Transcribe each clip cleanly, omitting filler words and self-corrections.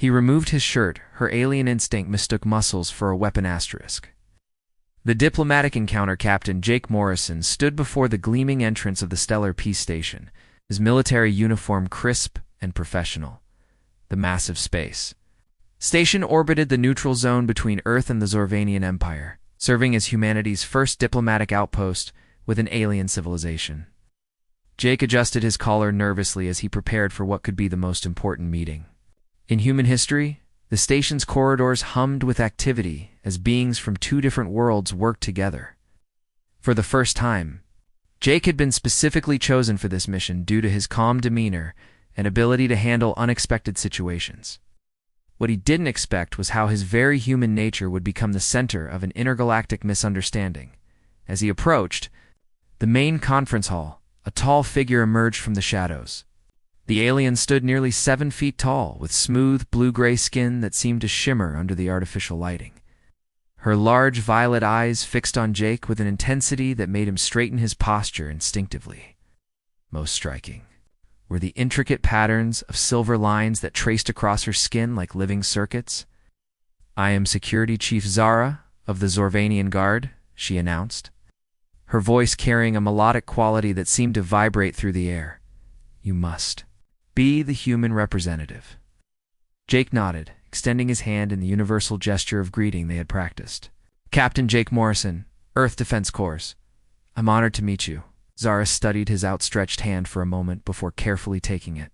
He removed his shirt. Her alien instinct mistook muscles for a weapon asterisk. The diplomatic encounter Captain Jake Morrison stood before the gleaming entrance of the stellar peace station, his military uniform crisp and professional. The massive space station orbited the neutral zone between Earth and the Zorvanian Empire, serving as humanity's first diplomatic outpost with an alien civilization. Jake adjusted his collar nervously as he prepared for what could be the most important meeting. In human history, the station's corridors hummed with activity as beings from two different worlds worked together. For the first time, Jake had been specifically chosen for this mission due to his calm demeanor and ability to handle unexpected situations. What he didn't expect was how his very human nature would become the center of an intergalactic misunderstanding. As he approached the main conference hall, a tall figure emerged from the shadows. The alien stood nearly 7 feet tall, with smooth blue-gray skin that seemed to shimmer under the artificial lighting. Her large violet eyes fixed on Jake with an intensity that made him straighten his posture instinctively. Most striking were the intricate patterns of silver lines that traced across her skin like living circuits. "I am Security Chief Zara of the Zorvanian Guard," she announced, her voice carrying a melodic quality that seemed to vibrate through the air. "You must be the human representative." Jake nodded, extending his hand in the universal gesture of greeting they had practiced. "Captain Jake Morrison, Earth Defense Corps. I'm honored to meet you." Zara studied his outstretched hand for a moment before carefully taking it.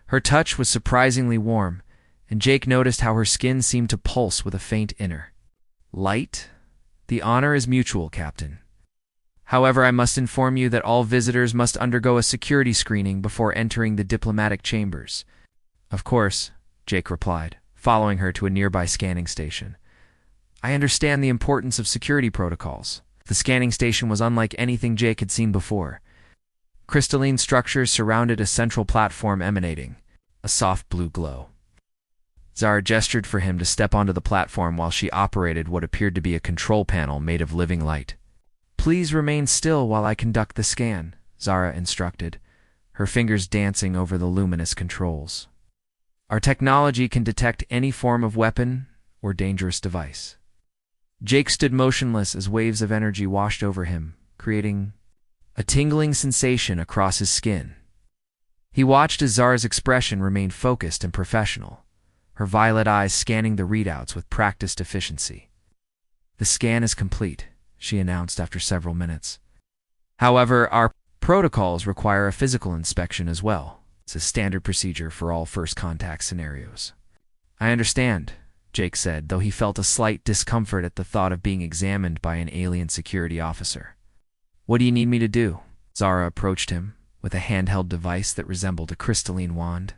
Her touch was surprisingly warm, and Jake noticed how her skin seemed to pulse with a faint inner light. "The honor is mutual, Captain. However, I must inform you that all visitors must undergo a security screening before entering the diplomatic chambers." "Of course," Jake replied, following her to a nearby scanning station. "I understand the importance of security protocols." The scanning station was unlike anything Jake had seen before. Crystalline structures surrounded a central platform emanating a soft blue glow. Zara gestured for him to step onto the platform while she operated what appeared to be a control panel made of living light. "Please remain still while I conduct the scan," Zara instructed, her fingers dancing over the luminous controls. "Our technology can detect any form of weapon or dangerous device." Jake stood motionless as waves of energy washed over him, creating a tingling sensation across his skin. He watched as Zara's expression remained focused and professional, her violet eyes scanning the readouts with practiced efficiency. "The scan is complete," she announced after several minutes. "However, our protocols require a physical inspection as well. It's a standard procedure for all first contact scenarios." "I understand," Jake said, though he felt a slight discomfort at the thought of being examined by an alien security officer. "What do you need me to do?" Zara approached him with a handheld device that resembled a crystalline wand.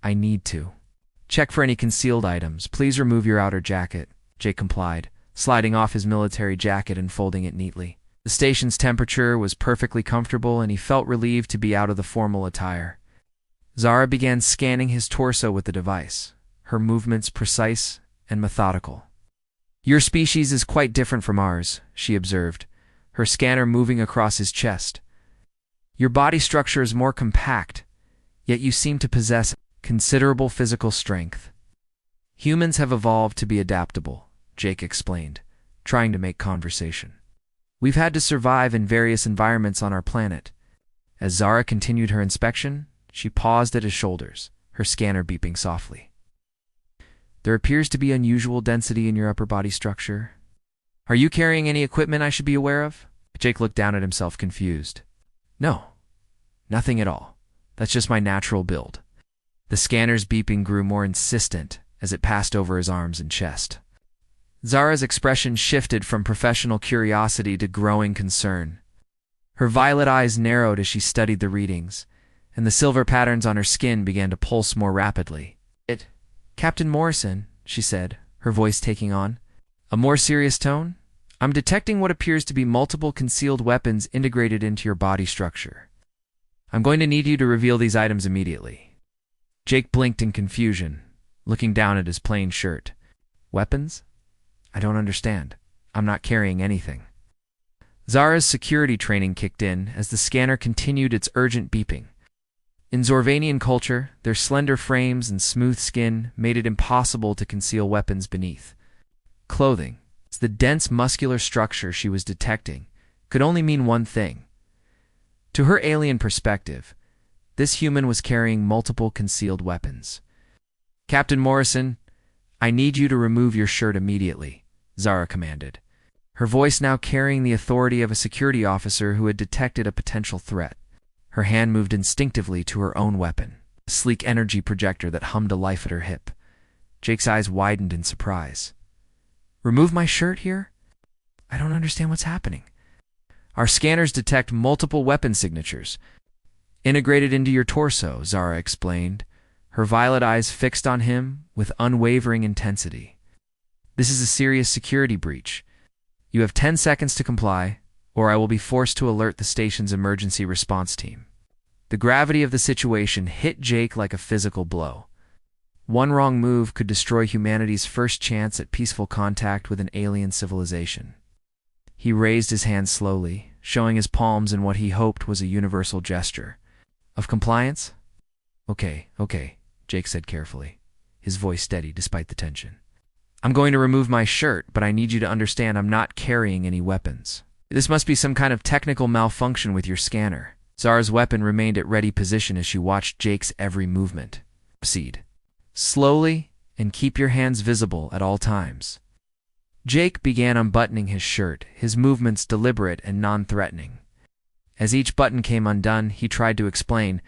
"I need to check for any concealed items. Please remove your outer jacket," Jake complied, sliding off his military jacket and folding it neatly. The station's temperature was perfectly comfortable, and he felt relieved to be out of the formal attire. Zara began scanning his torso with the device, her movements precise and methodical. "Your species is quite different from ours," she observed, her scanner moving across his chest. "Your body structure is more compact, yet you seem to possess considerable physical strength." "Humans have evolved to be adaptable," Jake explained, trying to make conversation. "We've had to survive in various environments on our planet." As Zara continued her inspection, she paused at his shoulders, her scanner beeping softly. "There appears to be unusual density in your upper body structure. Are you carrying any equipment I should be aware of?" Jake looked down at himself, confused. "No, nothing at all. That's just my natural build." The scanner's beeping grew more insistent as it passed over his arms and chest. Zara's expression shifted from professional curiosity to growing concern. Her violet eyes narrowed as she studied the readings, and the silver patterns on her skin began to pulse more rapidly. "Captain Morrison," she said, her voice taking on a more serious tone, "I'm detecting what appears to be multiple concealed weapons integrated into your body structure. I'm going to need you to reveal these items immediately." Jake blinked in confusion, looking down at his plain shirt. "Weapons? I don't understand. I'm not carrying anything." Zara's security training kicked in as the scanner continued its urgent beeping. In Zorvanian culture, their slender frames and smooth skin made it impossible to conceal weapons beneath. Clothing, the dense muscular structure she was detecting, could only mean one thing. To her alien perspective, this human was carrying multiple concealed weapons. "Captain Morrison, I need you to remove your shirt immediately," Zara commanded, her voice now carrying the authority of a security officer who had detected a potential threat. Her hand moved instinctively to her own weapon, a sleek energy projector that hummed a life at her hip. Jake's eyes widened in surprise. "Remove my shirt here? I don't understand what's happening." "Our scanners detect multiple weapon signatures integrated into your torso," Zara explained, her violet eyes fixed on him with unwavering intensity. "This is a serious security breach. You have 10 seconds to comply, or I will be forced to alert the station's emergency response team." The gravity of the situation hit Jake like a physical blow. One wrong move could destroy humanity's first chance at peaceful contact with an alien civilization. He raised his hand slowly, showing his palms in what he hoped was a universal gesture of compliance. Okay, Jake said carefully, his voice steady despite the tension. "I'm going to remove my shirt, but I need you to understand I'm not carrying any weapons. This must be some kind of technical malfunction with your scanner." Zara's weapon remained at ready position as she watched Jake's every movement. "Proceed slowly and keep your hands visible at all times." Jake began unbuttoning his shirt, his movements deliberate and non-threatening. As each button came undone, he tried to explain,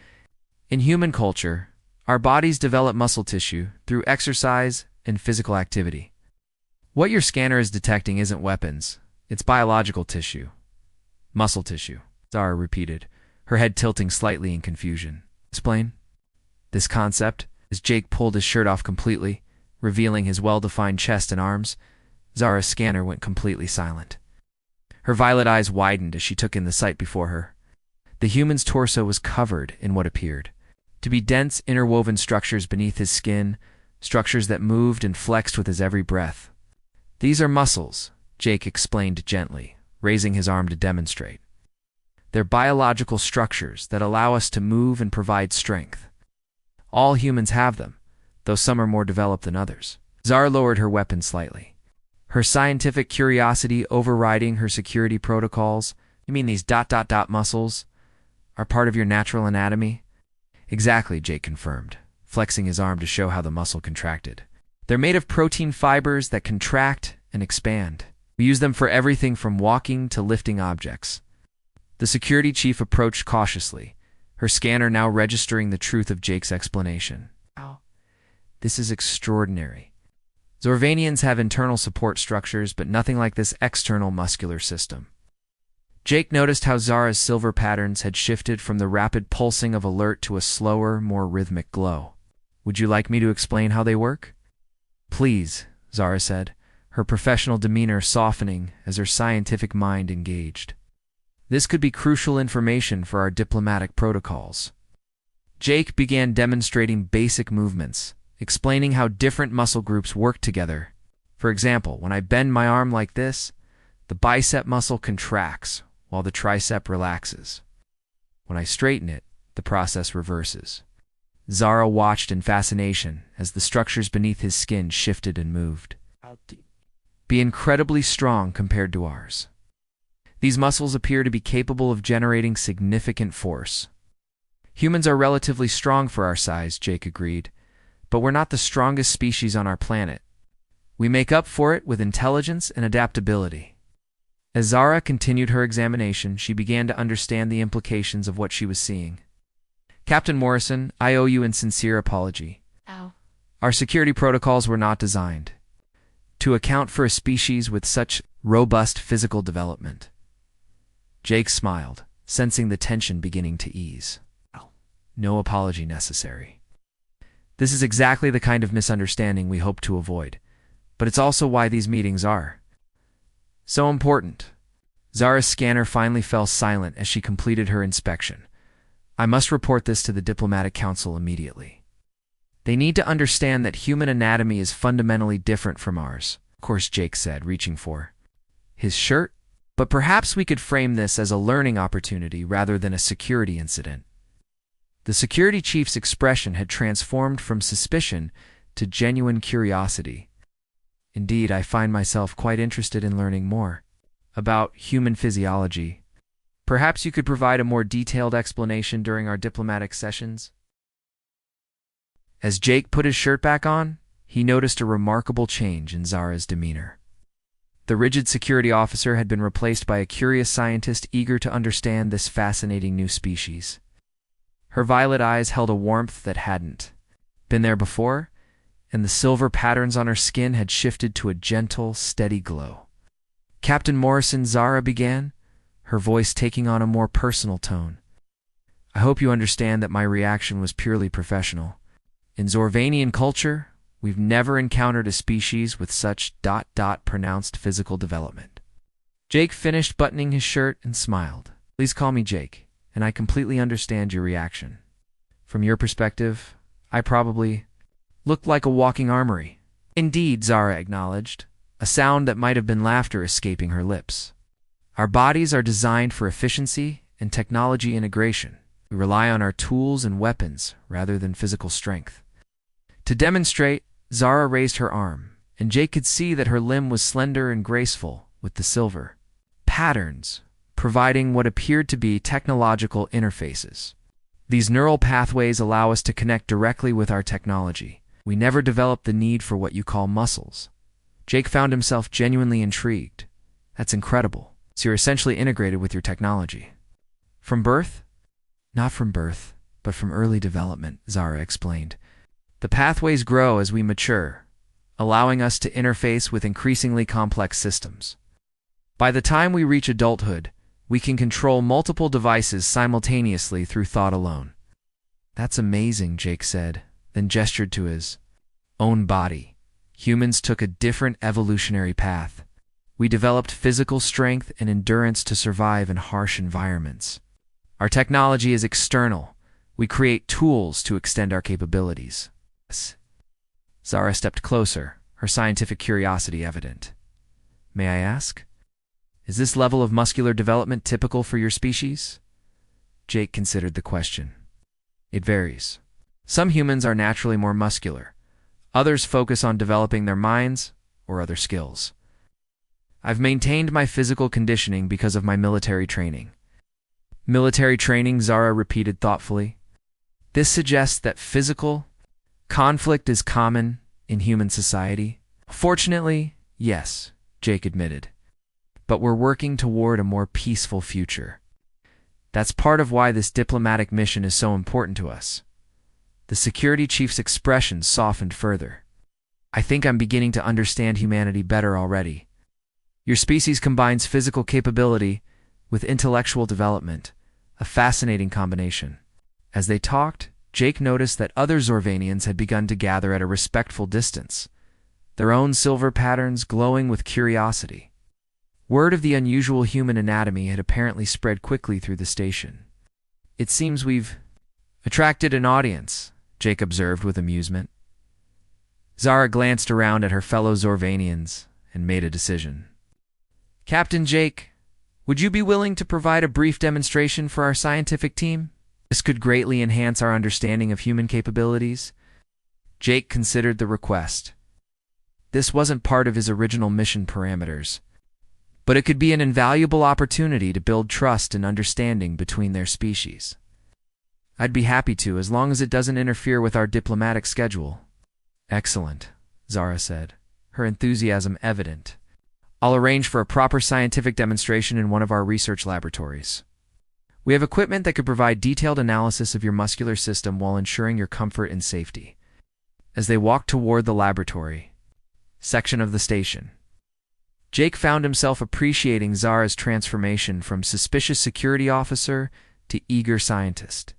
"In human culture, our bodies develop muscle tissue through exercise and physical activity. What your scanner is detecting isn't weapons, it's biological tissue. Muscle tissue," Zara repeated, her head tilting slightly in confusion. "Explain." This concept, as Jake pulled his shirt off completely, revealing his well-defined chest and arms, Zara's scanner went completely silent. Her violet eyes widened as she took in the sight before her. The human's torso was covered in what appeared to be dense, interwoven structures beneath his skin, structures that moved and flexed with his every breath. "These are muscles," Jake explained gently, raising his arm to demonstrate. "They're biological structures that allow us to move and provide strength. All humans have them, though some are more developed than others." Zara lowered her weapon slightly, her scientific curiosity overriding her security protocols. "You mean these ... muscles are part of your natural anatomy?" "Exactly," Jake confirmed, flexing his arm to show how the muscle contracted. "They're made of protein fibers that contract and expand. We use them for everything from walking to lifting objects." The security chief approached cautiously, her scanner now registering the truth of Jake's explanation. "Wow, this is extraordinary. Zorvanians have internal support structures, but nothing like this external muscular system." Jake noticed how Zara's silver patterns had shifted from the rapid pulsing of alert to a slower, more rhythmic glow. "Would you like me to explain how they work?" "Please," Zara said, her professional demeanor softening as her scientific mind engaged. This could be crucial information for our diplomatic protocols. Jake began demonstrating basic movements, explaining how different muscle groups work together. "For example, when I bend my arm like this, the bicep muscle contracts while the tricep relaxes. When I straighten it, the process reverses." Zara watched in fascination as the structures beneath his skin shifted and moved. "Be incredibly strong compared to ours. These muscles appear to be capable of generating significant force." "Humans are relatively strong for our size," Jake agreed, "but we're not the strongest species on our planet. We make up for it with intelligence and adaptability." As Zara continued her examination, she began to understand the implications of what she was seeing. "Captain Morrison, I owe you a sincere apology. Ow. Our security protocols were not designed to account for a species with such robust physical development." Jake smiled, sensing the tension beginning to ease. "No apology necessary. This is exactly the kind of misunderstanding we hope to avoid, but it's also why these meetings are so important." Zara's scanner finally fell silent as she completed her inspection. "I must report this to the Diplomatic Council immediately. They need to understand that human anatomy is fundamentally different from ours." "Of course," Jake said, reaching for his shirt. "But perhaps we could frame this as a learning opportunity rather than a security incident." The security chief's expression had transformed from suspicion to genuine curiosity. Indeed, I find myself quite interested in learning more about human physiology. Perhaps you could provide a more detailed explanation during our diplomatic sessions? As Jake put his shirt back on, he noticed a remarkable change in Zara's demeanor. The rigid security officer had been replaced by a curious scientist eager to understand this fascinating new species. Her violet eyes held a warmth that hadn't been there before, and the silver patterns on her skin had shifted to a gentle, steady glow. "Captain Morrison," Zara began, her voice taking on a more personal tone. "I hope you understand that my reaction was purely professional. In Zorvanian culture, we've never encountered a species with such pronounced physical development." Jake finished buttoning his shirt and smiled. "Please call me Jake, and I completely understand your reaction. From your perspective, I probably looked like a walking armory." "Indeed," Zara acknowledged, a sound that might have been laughter escaping her lips. "Our bodies are designed for efficiency and technology integration. We rely on our tools and weapons rather than physical strength." To demonstrate, Zara raised her arm, and Jake could see that her limb was slender and graceful with the silver patterns, providing what appeared to be technological interfaces. These neural pathways allow us to connect directly with our technology. We never developed the need for what you call muscles. Jake found himself genuinely intrigued. "That's incredible. So you're essentially integrated with your technology." "From birth?" "Not from birth, but from early development," Zara explained. "The pathways grow as we mature, allowing us to interface with increasingly complex systems. By the time we reach adulthood, we can control multiple devices simultaneously through thought alone." "That's amazing," Jake said, then gestured to his own body. "Humans took a different evolutionary path. We developed physical strength and endurance to survive in harsh environments. Our technology is external. We create tools to extend our capabilities." Zara stepped closer, her scientific curiosity evident. "May I ask? Is this level of muscular development typical for your species?" Jake considered the question. "It varies. Some humans are naturally more muscular. Others focus on developing their minds or other skills. I've maintained my physical conditioning because of my military training." "Military training," Zara repeated thoughtfully. "This suggests that physical conflict is common in human society?" "Fortunately, yes," Jake admitted. "But we're working toward a more peaceful future. That's part of why this diplomatic mission is so important to us." The security chief's expression softened further. "I think I'm beginning to understand humanity better already. Your species combines physical capability with intellectual development, a fascinating combination." As they talked, Jake noticed that other Zorvanians had begun to gather at a respectful distance, their own silver patterns glowing with curiosity. Word of the unusual human anatomy had apparently spread quickly through the station. "It seems we've attracted an audience," Jake observed with amusement. Zara glanced around at her fellow Zorvanians and made a decision. "Captain Jake, would you be willing to provide a brief demonstration for our scientific team? This could greatly enhance our understanding of human capabilities." Jake considered the request. This wasn't part of his original mission parameters, but it could be an invaluable opportunity to build trust and understanding between their species. "I'd be happy to, as long as it doesn't interfere with our diplomatic schedule." "Excellent," Zara said, her enthusiasm evident. "I'll arrange for a proper scientific demonstration in one of our research laboratories. We have equipment that could provide detailed analysis of your muscular system while ensuring your comfort and safety." As they walked toward the laboratory section of the station, Jake found himself appreciating Zara's transformation from suspicious security officer to eager scientist.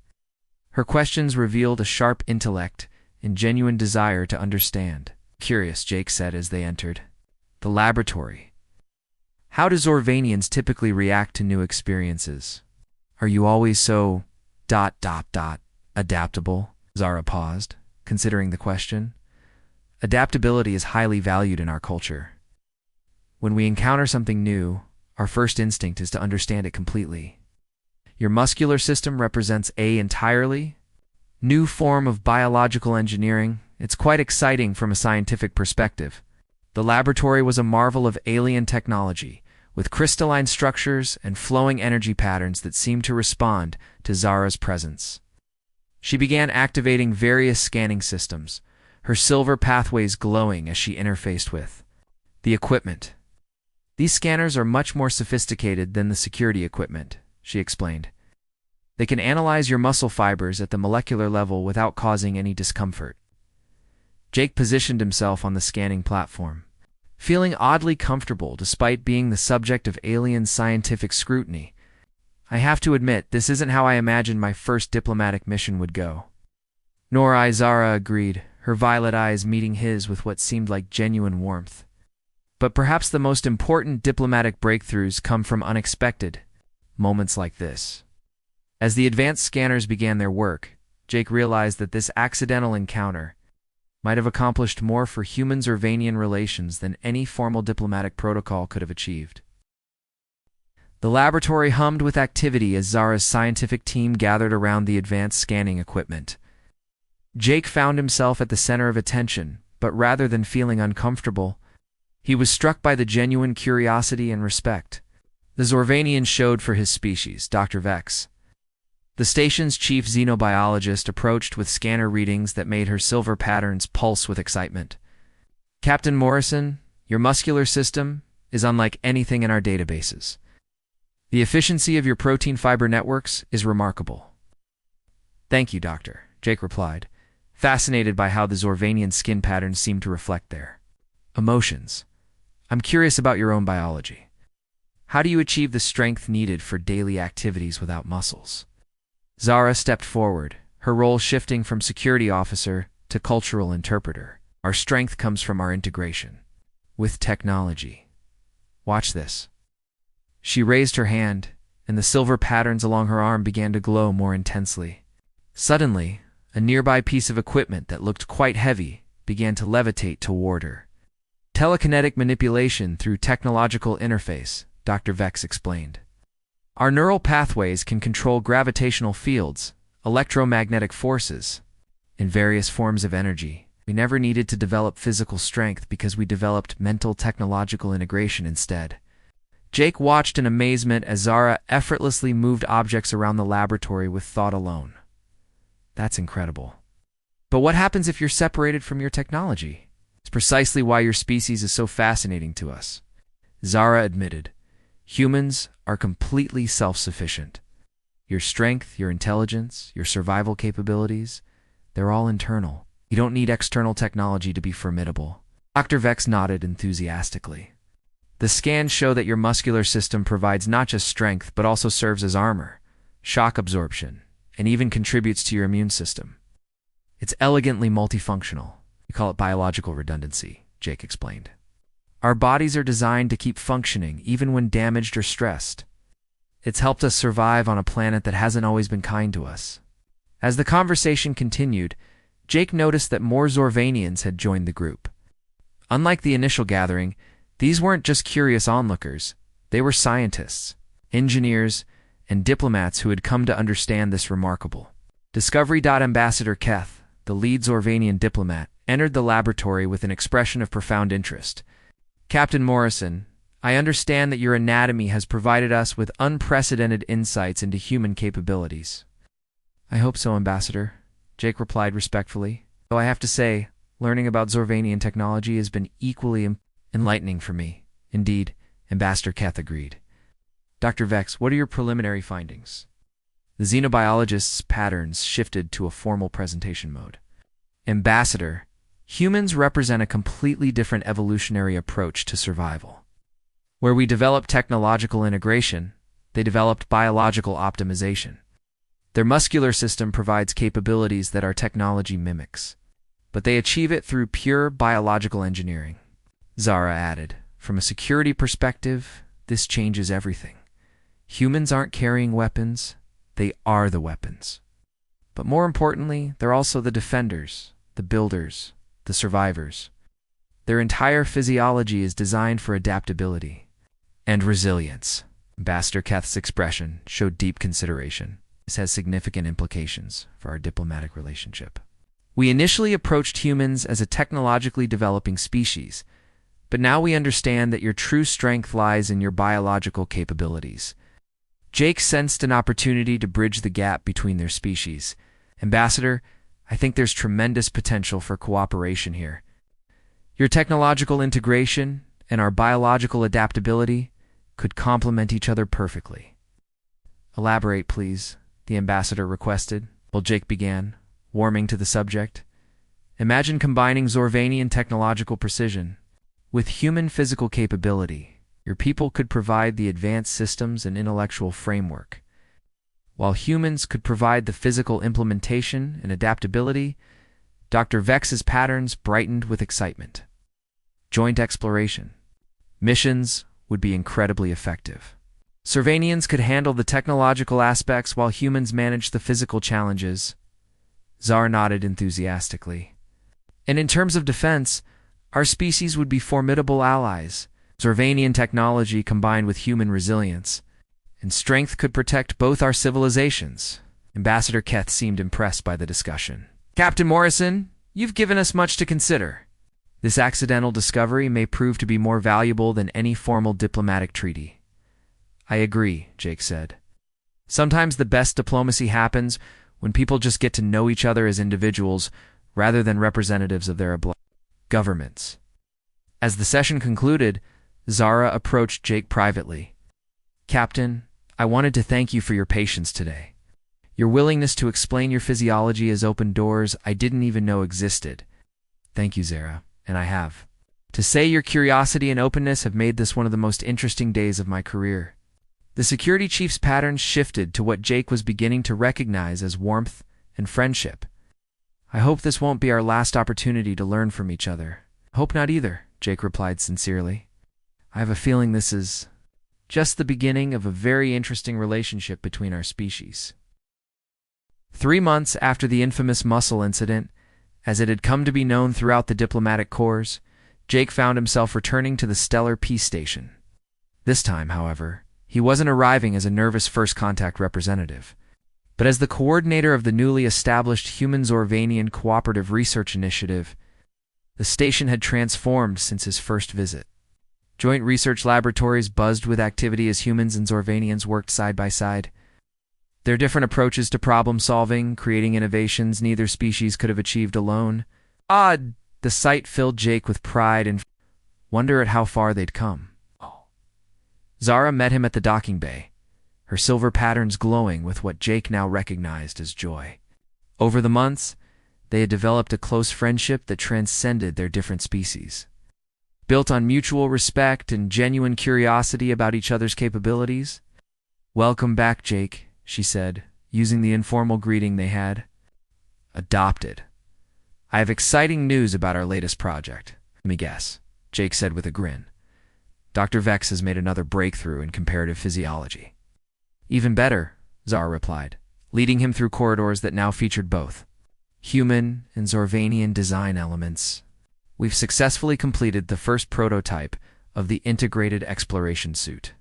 Her questions revealed a sharp intellect and genuine desire to understand. "Curious," Jake said as they entered the laboratory. "How do Zorvanians typically react to new experiences? Are you always so adaptable?" Zara paused, considering the question. "Adaptability is highly valued in our culture. When we encounter something new, our first instinct is to understand it completely. Your muscular system represents A entirely, new form of biological engineering. It's quite exciting from a scientific perspective. The laboratory was a marvel of alien technology, with crystalline structures and flowing energy patterns that seemed to respond to Zara's presence. She began activating various scanning systems, her silver pathways glowing as she interfaced with the equipment. These scanners are much more sophisticated than the security equipment, she explained. They can analyze your muscle fibers at the molecular level without causing any discomfort. Jake positioned himself on the scanning platform, feeling oddly comfortable despite being the subject of alien scientific scrutiny. I have to admit, this isn't how I imagined my first diplomatic mission would go. Nor I, Zara agreed, her violet eyes meeting his with what seemed like genuine warmth. But perhaps the most important diplomatic breakthroughs come from unexpected moments like this. As the advanced scanners began their work, Jake realized that this accidental encounter might have accomplished more for human-Zervanian relations than any formal diplomatic protocol could have achieved. The laboratory hummed with activity as Zara's scientific team gathered around the advanced scanning equipment. Jake found himself at the center of attention, but rather than feeling uncomfortable, he was struck by the genuine curiosity and respect the Zorvanian showed for his species, Dr. Vex. The station's chief xenobiologist approached with scanner readings that made her silver patterns pulse with excitement. Captain Morrison, your muscular system is unlike anything in our databases. The efficiency of your protein fiber networks is remarkable. Thank you, Doctor, Jake replied, fascinated by how the Zorvanian skin patterns seemed to reflect their emotions. I'm curious about your own biology. How do you achieve the strength needed for daily activities without muscles? Zara stepped forward, her role shifting from security officer to cultural interpreter. Our strength comes from our integration with technology. Watch this. She raised her hand, and the silver patterns along her arm began to glow more intensely. Suddenly, a nearby piece of equipment that looked quite heavy began to levitate toward her. Telekinetic manipulation through technological interface, Dr. Vex explained. Our neural pathways can control gravitational fields, electromagnetic forces, and various forms of energy. We never needed to develop physical strength because we developed mental technological integration instead. Jake watched in amazement as Zara effortlessly moved objects around the laboratory with thought alone. That's incredible. But what happens if you're separated from your technology? It's precisely why your species is so fascinating to us. Zara admitted, humans are completely self-sufficient. Your strength, your intelligence, your survival capabilities, they're all internal. You don't need external technology to be formidable. Dr. Vex nodded enthusiastically. The scans show that your muscular system provides not just strength, but also serves as armor, shock absorption, and even contributes to your immune system. It's elegantly multifunctional. We call it biological redundancy, Jake explained. Our bodies are designed to keep functioning even when damaged or stressed. It's helped us survive on a planet that hasn't always been kind to us. As the conversation continued, Jake noticed that more Zorvanians had joined the group. Unlike the initial gathering, these weren't just curious onlookers. They were scientists, engineers, and diplomats who had come to understand this remarkable discovery. Ambassador Keth, the lead Zorvanian diplomat, entered the laboratory with an expression of profound interest. Captain Morrison, I understand that your anatomy has provided us with unprecedented insights into human capabilities. I hope so, Ambassador, Jake replied respectfully. Though I have to say, learning about Zorvanian technology has been equally enlightening for me. Indeed, Ambassador Keth agreed. Dr. Vex, what are your preliminary findings? The xenobiologist's patterns shifted to a formal presentation mode. Ambassador, humans represent a completely different evolutionary approach to survival. Where we developed technological integration, they developed biological optimization. Their muscular system provides capabilities that our technology mimics, but they achieve it through pure biological engineering. Zara added, from a security perspective, this changes everything. Humans aren't carrying weapons, they are the weapons. But more importantly, they're also the defenders, the builders, the survivors. Their entire physiology is designed for adaptability and resilience. Ambassador Keth's expression showed deep consideration. This has significant implications for our diplomatic relationship. We initially approached humans as a technologically developing species, but now we understand that your true strength lies in your biological capabilities. Jake sensed an opportunity to bridge the gap between their species. Ambassador, I think there's tremendous potential for cooperation here. Your technological integration and our biological adaptability could complement each other perfectly. Elaborate, please, the ambassador requested, while Jake began, warming to the subject. Imagine combining Zorvanian technological precision with human physical capability. Your people could provide the advanced systems and intellectual framework, while humans could provide the physical implementation and adaptability. Dr. Vex's patterns brightened with excitement. Joint exploration. Missions would be incredibly effective. Zorvanians could handle the technological aspects while humans managed the physical challenges. Zara nodded enthusiastically. And in terms of defense, our species would be formidable allies. Zorvanian technology combined with human resilience and strength could protect both our civilizations. Ambassador Keth seemed impressed by the discussion. Captain Morrison, you've given us much to consider. This accidental discovery may prove to be more valuable than any formal diplomatic treaty. I agree, Jake said. Sometimes the best diplomacy happens when people just get to know each other as individuals rather than representatives of their governments. As the session concluded, Zara approached Jake privately. Captain, I wanted to thank you for your patience today. Your willingness to explain your physiology has opened doors I didn't even know existed. Thank you, Zara, and I have. To say your curiosity and openness have made this one of the most interesting days of my career. The security chief's patterns shifted to what Jake was beginning to recognize as warmth and friendship. I hope this won't be our last opportunity to learn from each other. Hope not either, Jake replied sincerely. I have a feeling this is just the beginning of a very interesting relationship between our species. 3 months after the infamous muscle incident, as it had come to be known throughout the diplomatic corps, Jake found himself returning to the stellar peace station. This time, however, he wasn't arriving as a nervous first contact representative, but as the coordinator of the newly established Human Zorvanian Cooperative Research Initiative. The station had transformed since his first visit. Joint research laboratories buzzed with activity as humans and Zorvanians worked side by side. Their different approaches to problem-solving, creating innovations neither species could have achieved alone. The sight filled Jake with pride and wonder at how far they'd come. Zara met him at the docking bay, her silver patterns glowing with what Jake now recognized as joy. Over the months, they had developed a close friendship that transcended their different species. Built on mutual respect and genuine curiosity about each other's capabilities. Welcome back, Jake, she said, using the informal greeting they had. Adopted. I have exciting news about our latest project. Let me guess, Jake said with a grin. Dr. Vex has made another breakthrough in comparative physiology. Even better, Zara replied, leading him through corridors that now featured both human and Zorvanian design elements. We've successfully completed the first prototype of the integrated exploration suit.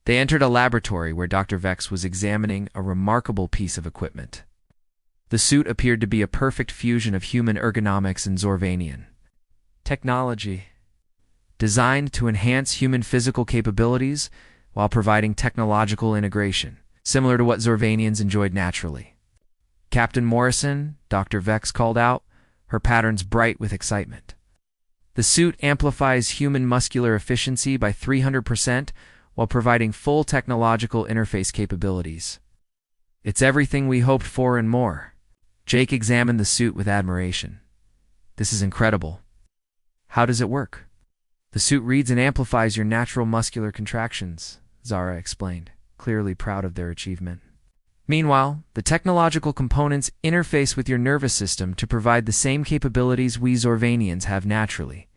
They entered a laboratory where Dr. Vex was examining a remarkable piece of equipment. The suit appeared to be a perfect fusion of human ergonomics and Zorvanian technology, designed to enhance human physical capabilities while providing technological integration, similar to what Zorvanians enjoyed naturally. Captain Morrison, Dr. Vex called out, her patterns bright with excitement. The suit amplifies human muscular efficiency by 300% while providing full technological interface capabilities. It's everything we hoped for and more. Jake examined the suit with admiration. This is incredible. How does it work? The suit reads and amplifies your natural muscular contractions, Zara explained, clearly proud of their achievement. Meanwhile, the technological components interface with your nervous system to provide the same capabilities we Zorvanians have naturally.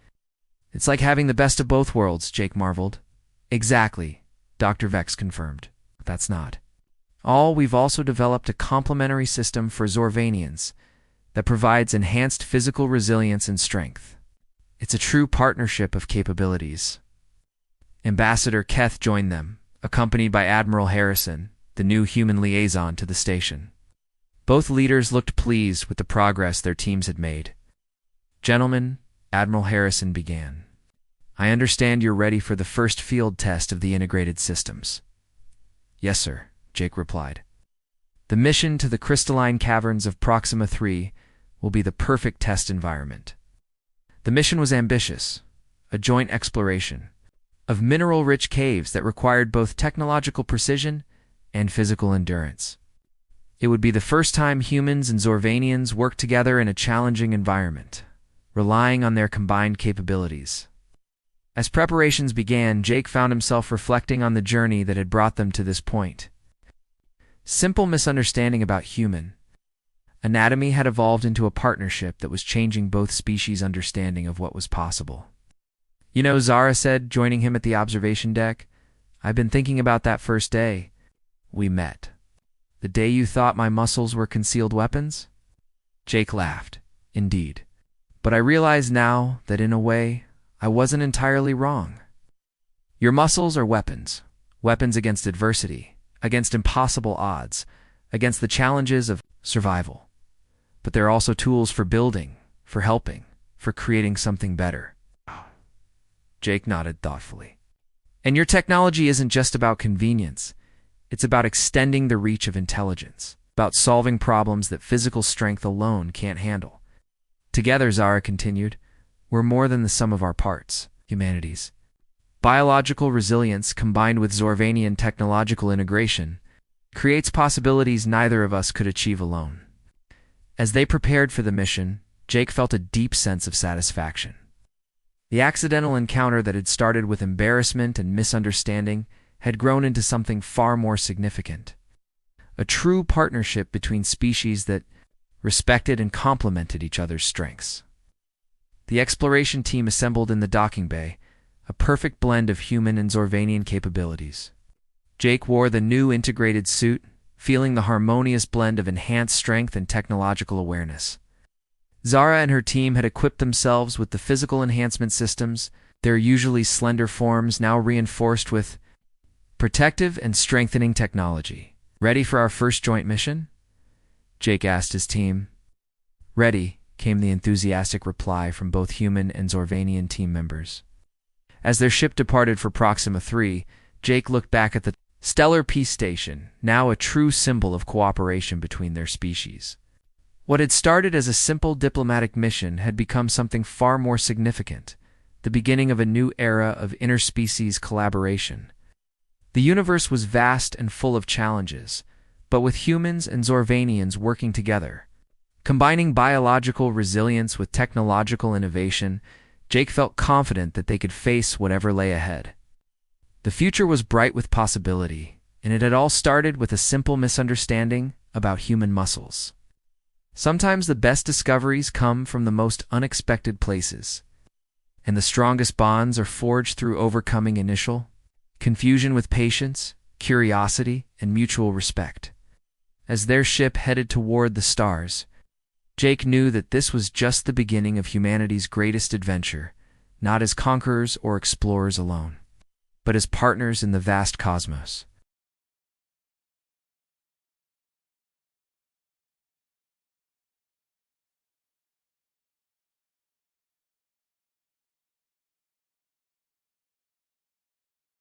It's like having the best of both worlds, Jake marveled. Exactly, Dr. Vex confirmed. But that's not all. We've also developed a complementary system for Zorvanians that provides enhanced physical resilience and strength. It's a true partnership of capabilities. Ambassador Keth joined them, accompanied by Admiral Harrison, the new human liaison to the station. Both leaders looked pleased with the progress their teams had made. "Gentlemen," Admiral Harrison began, "I understand you're ready for the first field test of the integrated systems." "Yes, sir," Jake replied. "The mission to the crystalline caverns of Proxima 3 will be the perfect test environment." The mission was ambitious, a joint exploration of mineral-rich caves that required both technological precision and physical endurance. It would be the first time humans and Zorvanians worked together in a challenging environment, relying on their combined capabilities. As preparations began, Jake found himself reflecting on the journey that had brought them to this point. Simple misunderstanding about human anatomy had evolved into a partnership that was changing both species' understanding of what was possible. "You know," Zara said, joining him at the observation deck, "I've been thinking about that first day we met. The day you thought my muscles were concealed weapons?" Jake laughed. "Indeed. But I realize now that in a way, I wasn't entirely wrong. Your muscles are weapons. Weapons against adversity, against impossible odds, against the challenges of survival. But they're also tools for building, for helping, for creating something better." Jake nodded thoughtfully. "And your technology isn't just about convenience. It's about extending the reach of intelligence, about solving problems that physical strength alone can't handle. Together," Zara continued, "we're more than the sum of our parts, humanities. Biological resilience combined with Zorvanian technological integration creates possibilities neither of us could achieve alone." As they prepared for the mission, Jake felt a deep sense of satisfaction. The accidental encounter that had started with embarrassment and misunderstanding had grown into something far more significant. A true partnership between species that respected and complemented each other's strengths. The exploration team assembled in the docking bay, a perfect blend of human and Zorvanian capabilities. Jake wore the new integrated suit, feeling the harmonious blend of enhanced strength and technological awareness. Zara and her team had equipped themselves with the physical enhancement systems, their usually slender forms now reinforced with protective and strengthening technology. "Ready for our first joint mission?" Jake asked his team. "Ready," came the enthusiastic reply from both human and Zorvanian team members. As their ship departed for Proxima 3, Jake looked back at the stellar peace station, now a true symbol of cooperation between their species. What had started as a simple diplomatic mission had become something far more significant, the beginning of a new era of interspecies collaboration. The universe was vast and full of challenges, but with humans and Zorvanians working together, combining biological resilience with technological innovation, Jake felt confident that they could face whatever lay ahead. The future was bright with possibility, and it had all started with a simple misunderstanding about human muscles. Sometimes the best discoveries come from the most unexpected places, and the strongest bonds are forged through overcoming initial confusion with patience, curiosity, and mutual respect. As their ship headed toward the stars, Jake knew that this was just the beginning of humanity's greatest adventure, not as conquerors or explorers alone, but as partners in the vast cosmos.